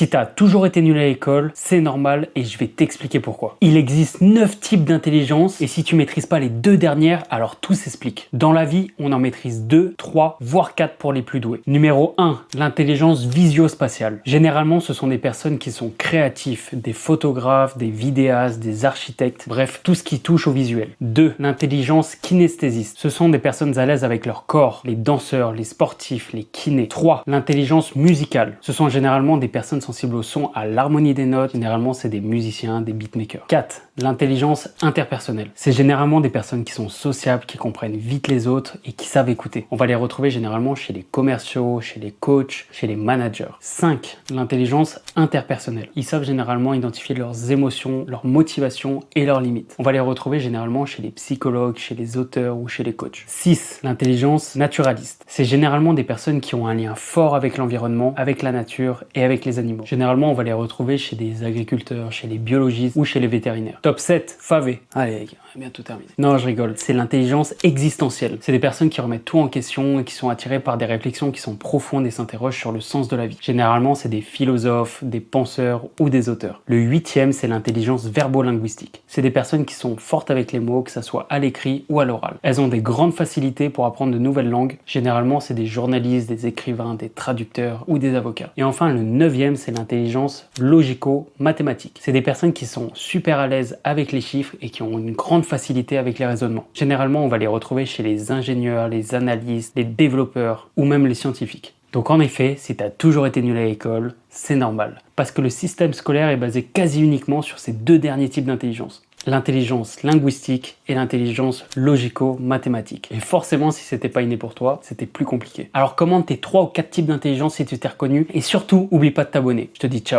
Si tu as toujours été nul à l'école, c'est normal et je vais t'expliquer pourquoi. Il existe 9 types d'intelligence et si tu maîtrises pas les 2 dernières, alors tout s'explique. Dans la vie, on en maîtrise 2, 3, voire 4 pour les plus doués. Numéro 1, l'intelligence visio-spatiale. Généralement, ce sont des personnes qui sont créatifs, des photographes, des vidéastes, des architectes, bref, tout ce qui touche au visuel. 2, l'intelligence kinesthésiste. Ce sont des personnes à l'aise avec leur corps, les danseurs, les sportifs, les kinés. 3, l'intelligence musicale. Ce sont généralement des personnes sensibles au son, à l'harmonie des notes. Généralement, c'est des musiciens, des beatmakers. 4, l'intelligence interpersonnelle. C'est généralement des personnes qui sont sociables, qui comprennent vite les autres et qui savent écouter. On va les retrouver généralement chez les commerciaux, chez les coachs, chez les managers. 5, l'intelligence interpersonnelle. Ils savent généralement identifier leurs émotions, leurs motivations et leurs limites. On va les retrouver généralement chez les psychologues, chez les auteurs ou chez les coachs. 6, l'intelligence naturaliste. C'est généralement des personnes qui ont un lien fort avec l'environnement, avec la nature et avec les animaux. Généralement, on va les retrouver chez des agriculteurs, chez les biologistes ou chez les vétérinaires. Top 7, Favé. Allez les gars, on est bientôt terminé. Non, je rigole. C'est l'intelligence existentielle. C'est des personnes qui remettent tout en question et qui sont attirées par des réflexions qui sont profondes et s'interrogent sur le sens de la vie. Généralement, c'est des philosophes, des penseurs ou des auteurs. Le 8e, c'est l'intelligence verbo-linguistique. C'est des personnes qui sont fortes avec les mots, que ça soit à l'écrit ou à l'oral. Elles ont des grandes facilités pour apprendre de nouvelles langues. Généralement, c'est des journalistes, des écrivains, des traducteurs ou des avocats. Et enfin, le 9e, c'est l'intelligence logico-mathématique. C'est des personnes qui sont super à l'aise avec les chiffres et qui ont une grande facilité avec les raisonnements. Généralement, on va les retrouver chez les ingénieurs, les analystes, les développeurs ou même les scientifiques. Donc en effet, si tu as toujours été nul à l'école, c'est normal. Parce que le système scolaire est basé quasi uniquement sur ces 2 derniers types d'intelligence. L'intelligence linguistique et l'intelligence logico-mathématique. Et forcément, si c'était pas inné pour toi, c'était plus compliqué. Alors commande tes 3 ou 4 types d'intelligence si tu t'es reconnu et surtout, oublie pas de t'abonner. Je te dis ciao.